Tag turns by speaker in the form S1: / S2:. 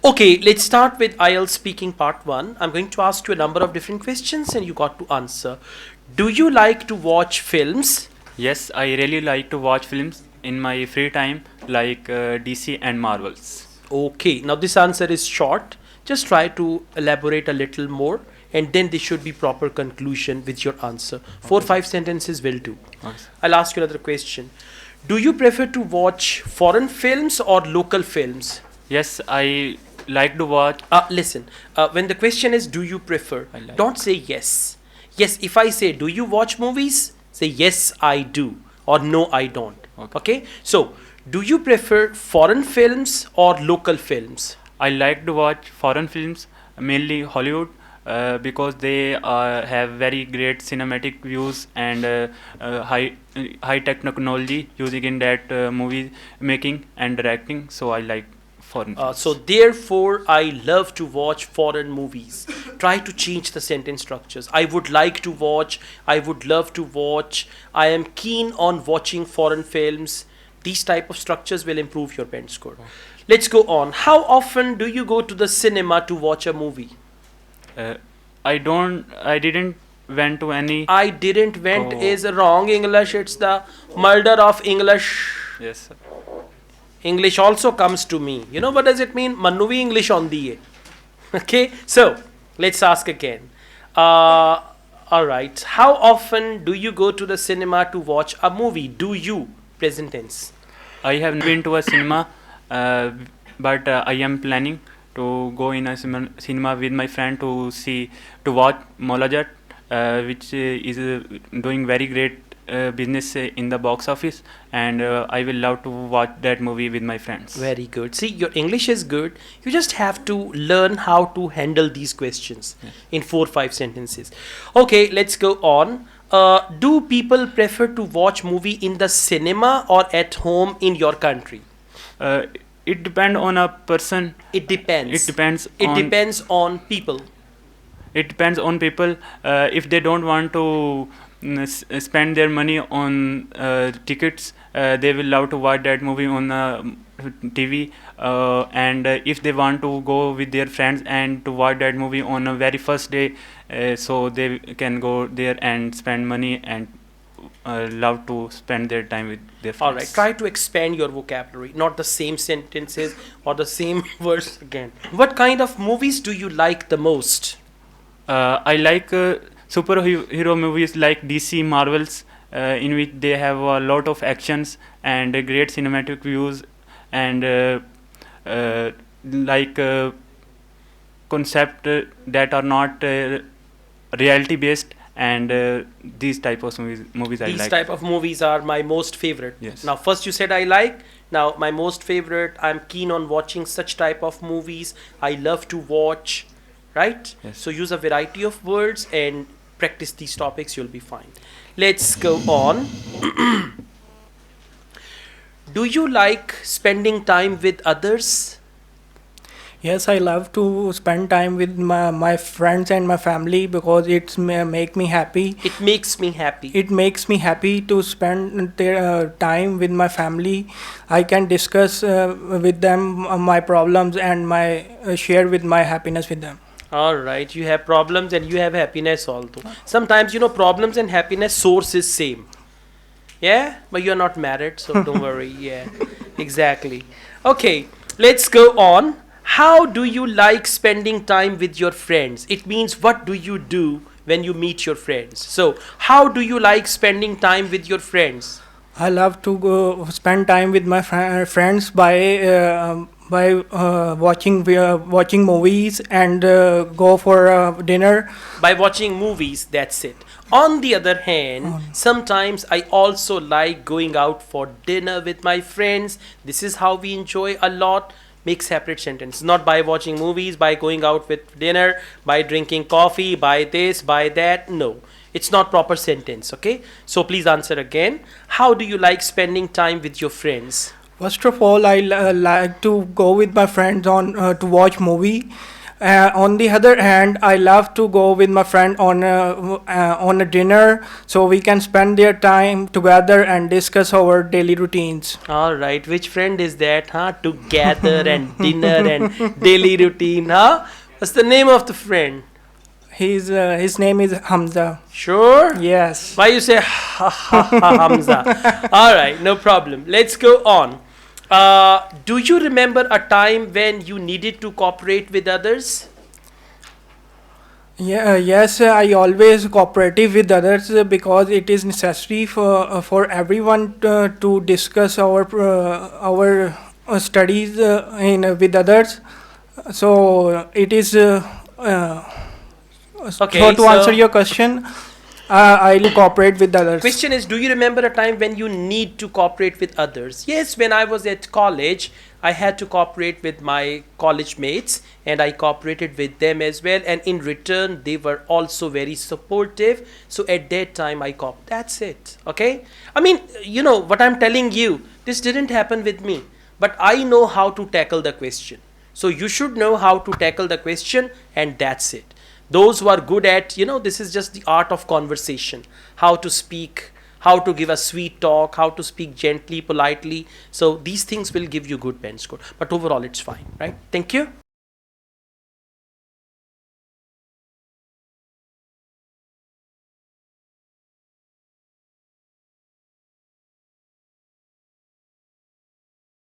S1: Okay, let's start with IELTS speaking part 1. I'm going to ask you a number of different questions and you got to answer. Do you like to watch films?
S2: Yes, I really like to watch films in my free time, like DC and Marvels.
S1: Okay, now this answer is short. Just try to elaborate a little more and then there should be proper conclusion with your answer. 4-5 sentences will do.
S2: Okay.
S1: I'll ask you another question. Do you prefer to watch foreign films or local films?
S2: Yes, I like to watch.
S1: Listen, when the question is do you prefer,
S2: I like.
S1: don't say yes. Yes, if I say do you watch movies, say yes I do or no I don't. Okay? So, do you prefer foreign films or local films?
S2: I like to watch foreign films, mainly Hollywood, because they have very great cinematic views and high technology using in that movie making and directing. So I like foreign films.
S1: So therefore, I love to watch foreign movies. Try to change the sentence structures. I would like to watch. I would love to watch. I am keen on watching foreign films. These type of structures will improve your band score. Let's go on. How often do you go to the cinema to watch a movie?
S2: I didn't went to any.
S1: I didn't went
S2: Oh.
S1: is wrong English. It's the murder of English.
S2: Yes, sir.
S1: English also comes to me. You know what does it mean? Manuvi English on the. Okay, so let's ask again. All right. How often do you go to the cinema to watch a movie? Do you? Present tense.
S2: I have been to a cinema, but I am planning to go in a cinema with my friend to watch Molajat, which is doing very great business in the box office, and I will love to watch that movie with my friends.
S1: Very good. See, your English is good. You just have to learn how to handle these questions in 4-5 sentences. Okay, let's go on. Do people prefer to watch movie in the cinema or at home in your country?
S2: It depends on a person.
S1: It depends.
S2: It depends.
S1: It
S2: on,
S1: depends on people.
S2: It depends on people. If they don't want to spend their money on tickets, they will love to watch that movie on TV. And if they want to go with their friends and to watch that movie on a very first day, so they can go there and spend money and love to spend their time with their friends.
S1: All right. Try to expand your vocabulary, not the same sentences or the same words again. What kind of movies do you like the most?
S2: I like superhero movies like DC, Marvels, in which they have a lot of actions and great cinematic views and like concept that are not reality based, and these type of movies I
S1: These
S2: like.
S1: type of movies are my most favorite.
S2: Yes.
S1: Now, first you said I like. Now, my most favorite. I'm keen on watching such type of movies. I love to watch. Right?
S2: Yes.
S1: So use a variety of words and practice these topics. You'll be fine. Let's go on. Do you like spending time with others?
S3: Yes, I love to spend time with my friends and my family because it's make me happy.
S1: It makes me happy.
S3: It makes me happy to spend their time with my family. I can discuss with them my problems and my share with my happiness with them.
S1: All right, you have problems and you have happiness also. Sometimes, problems and happiness source is same. Yeah, but you're not married, so don't worry. Yeah, exactly. Okay, let's go on. How do you like spending time with your friends? It means what do you do when you meet your friends? So, how do you like spending time with your friends?
S3: I love to go spend time with my friends by watching movies and go for dinner.
S1: By watching movies, that's it. On the other hand, sometimes I also like going out for dinner with my friends. This is how we enjoy a lot. Make separate sentence. Not by watching movies, by going out with dinner, by drinking coffee, by this, by that. No. It's not proper sentence, okay? So please answer again. How do you like spending time with your friends?
S3: First of all, I like to go with my friends on to watch movie, On the other hand, I love to go with my friend on a dinner, so we can spend their time together and discuss our daily routines.
S1: All right, which friend is that, huh? Together and dinner and daily routine, huh? What's the name of the friend?
S3: His name is Hamza.
S1: Sure?
S3: Yes.
S1: Why you say ha ha ha Hamza? All right, no problem. Let's go on. Do you remember a time when you needed to cooperate with others?
S3: Yeah, yes, I always cooperative with others because it is necessary for everyone to discuss our studies in with others. So it is.
S1: Okay,
S3: So to answer
S1: so
S3: your question, I'll cooperate with others.
S1: question is, do you remember a time when you need to cooperate with others? Yes, when I was at college, I had to cooperate with my college mates and I cooperated with them as well. And in return, they were also very supportive. So at that time, that's it. Okay. I mean, you know, what I'm telling you, this didn't happen with me, but I know how to tackle the question. So you should know how to tackle the question, and that's it. Those who are good at, you know, this is just the art of conversation, how to speak, how to give a sweet talk, how to speak gently, politely. So these things will give you good pen score, but overall it's fine, right? Thank you.